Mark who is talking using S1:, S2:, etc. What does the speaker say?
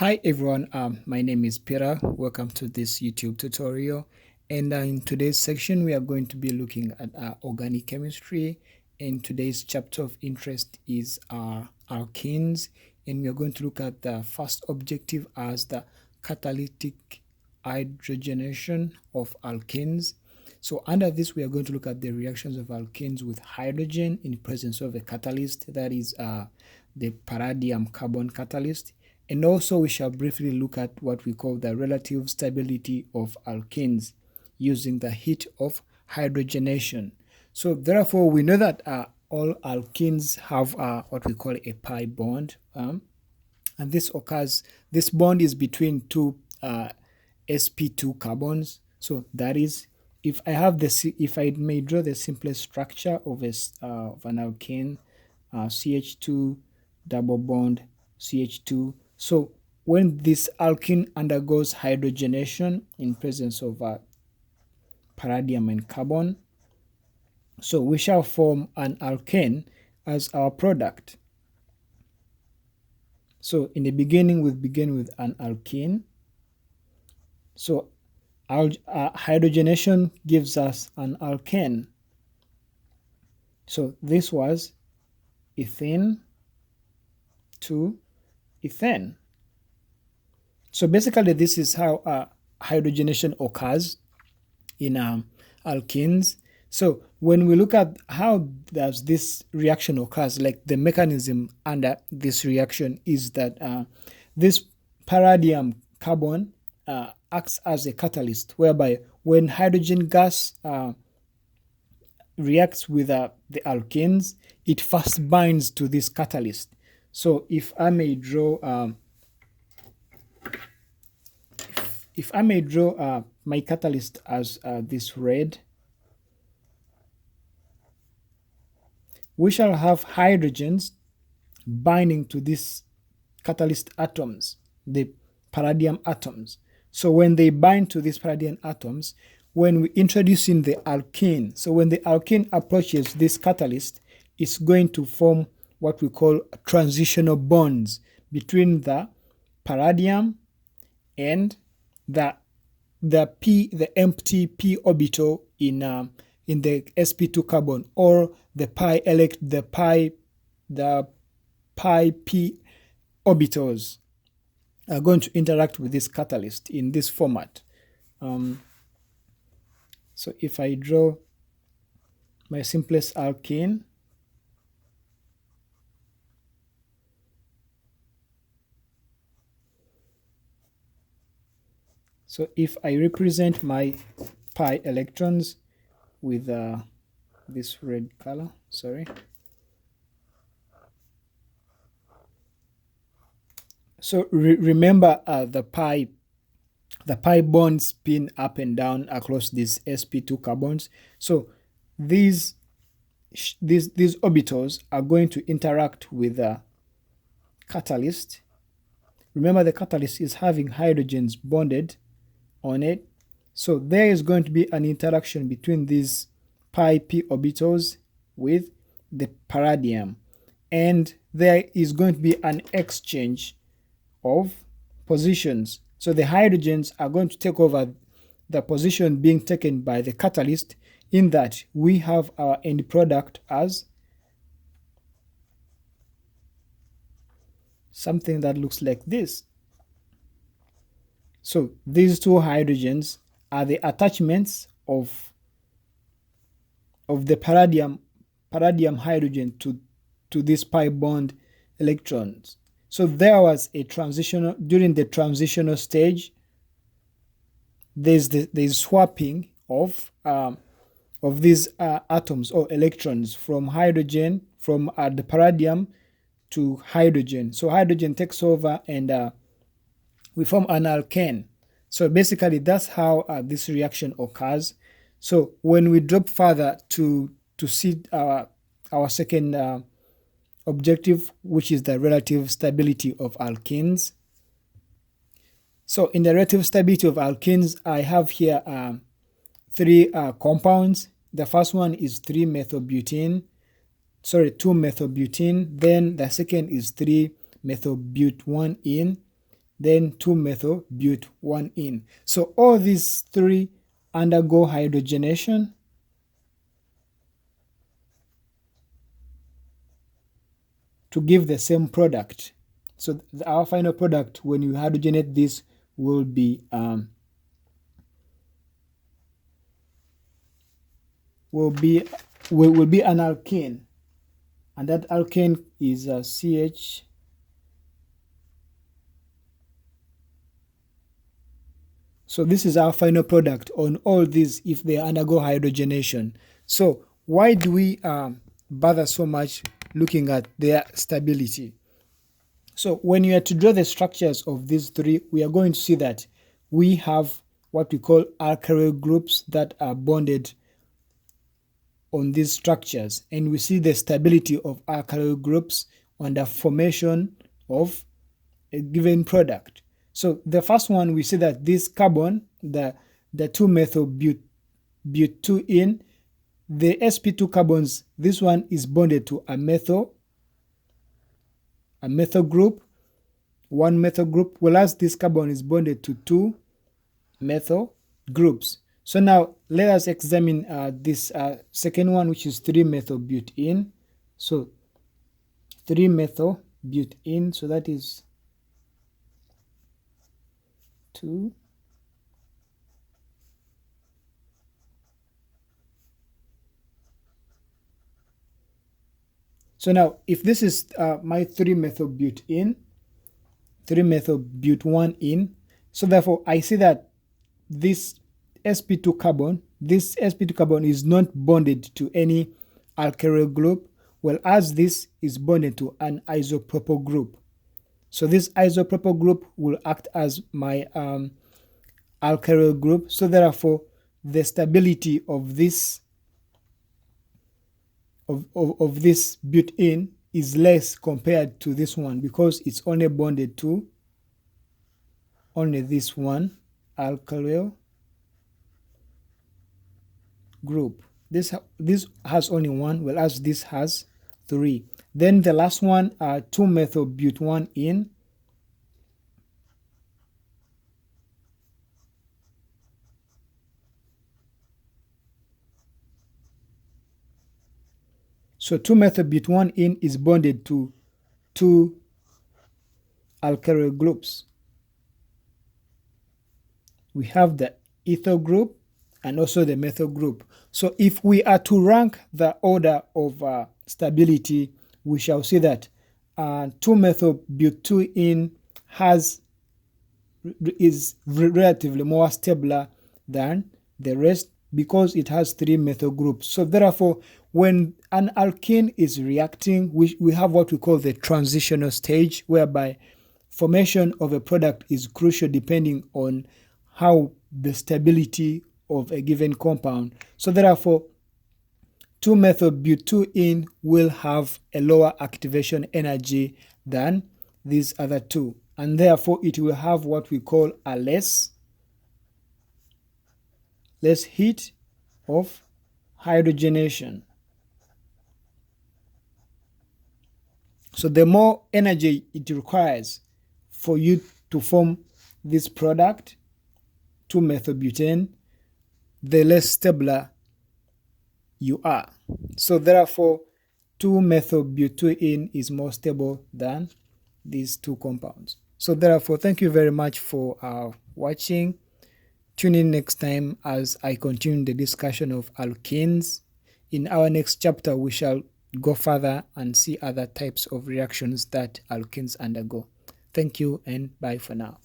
S1: Hi everyone, my name is Peter. Welcome to this YouTube tutorial. And in today's section, we are going to be looking at organic chemistry. And today's chapter of interest is alkenes. And we are going to look at the first objective as the catalytic hydrogenation of alkenes. So under this, we are going to look at the reactions of alkenes with hydrogen in presence of a catalyst, that is the palladium carbon catalyst. And also we shall briefly look at what we call the relative stability of alkenes using the heat of hydrogenation. So therefore we know that all alkenes have what we call a pi bond, and this bond is between two sp2 carbons. So that is, if I may draw the simplest structure of an alkene, CH2 double bond CH2. So when this alkene undergoes hydrogenation in presence of palladium and carbon, so we shall form an alkane as our product. So in the beginning, we begin with an alkene. So hydrogenation gives us an alkane. So this was ethene to ethane. So basically, this is how hydrogenation occurs in alkenes. So when we look at how does this reaction occurs, like the mechanism under this reaction is that this palladium carbon acts as a catalyst, whereby when hydrogen gas reacts with the alkenes, it first binds to this catalyst. So if I may draw my catalyst as this red, we shall have hydrogens binding to these catalyst atoms, the palladium atoms. So when they bind to these palladium atoms, when we introduce in the alkene, so when the alkene approaches this catalyst, it's going to form what we call transitional bonds between the palladium and the empty p orbital in the sp2 carbon, or the pi p orbitals are going to interact with this catalyst in this format. So if I draw my simplest alkene, so if I represent my pi electrons with this red color, sorry. So remember the pi bonds spin up and down across these sp2 carbons. So these orbitals are going to interact with the catalyst. Remember, the catalyst is having hydrogens bonded on it. So there is going to be an interaction between these pi p orbitals with the palladium, and there is going to be an exchange of positions. So the hydrogens are going to take over the position being taken by the catalyst, in that we have our end product as something that looks like this. So these two hydrogens are the attachments of the palladium hydrogen to these pi bond electrons. So there was a transitional, during the transitional stage, there's swapping of these atoms or electrons from hydrogen, from the palladium to hydrogen. So hydrogen takes over and we form an alkane. So basically that's how this reaction occurs. So when we drop further to see our second objective, which is the relative stability of alkenes. So in the relative stability of alkenes, I have here threne compounds. The first one is 2-methylbutene. Then the second is 3-methylbutene. then 2-methyl-but-1-ene. So all these three undergo hydrogenation to give the same product. So our final product, when you hydrogenate this, will be an alkane, and that alkane is CH. So this is our final product on all these if they undergo hydrogenation. So why do we bother so much looking at their stability? So when you are to draw the structures of these three, we are going to see that we have what we call alkyl groups that are bonded on these structures, and we see the stability of alkyl groups on the formation of a given product. So the first one, we see that this carbon, the 2-methyl-but-2-ene, the sp2 carbons, this one is bonded to a methyl group, one methyl group, whereas this carbon is bonded to 2 methyl groups. So now let us examine this second one, which is 3-methyl-but-ene. So 3-methyl-but-ene, so that is 2. So now if this is my 3-methyl-but-ene, 3-methyl-but-1-ene, so therefore I see that this sp2 carbon, is not bonded to any alkyl group, whereas this is bonded to an isopropyl group. So this isopropyl group will act as my alkyl group. So therefore, the stability of this butene is less compared to this one because it's only bonded to only this one alkyl group. This has only one, whereas this has 3. Then the last one, 2-methyl-but-1-ene. So 2-methyl-but-1-ene is bonded to 2 alkyl groups. We have the ethyl group and also the methyl group. So if we are to rank the order of stability, we shall see that 2-methyl-but-2-ene is relatively more stable than the rest because it has 3 methyl groups. So therefore, when an alkene is reacting, we have what we call the transitional stage, whereby formation of a product is crucial depending on how the stability of a given compound. So therefore, 2-methyl-but-2-ene will have a lower activation energy than these other two, and therefore it will have what we call a less heat of hydrogenation. So the more energy it requires for you to form this product, 2-methyl-butane, the less stable you are. So therefore, 2-methyl-but-2-ene is more stable than these two compounds. So therefore, thank you very much for watching. Tune in next time as I continue the discussion of alkenes. In our next chapter, we shall go further and see other types of reactions that alkenes undergo. Thank you and bye for now.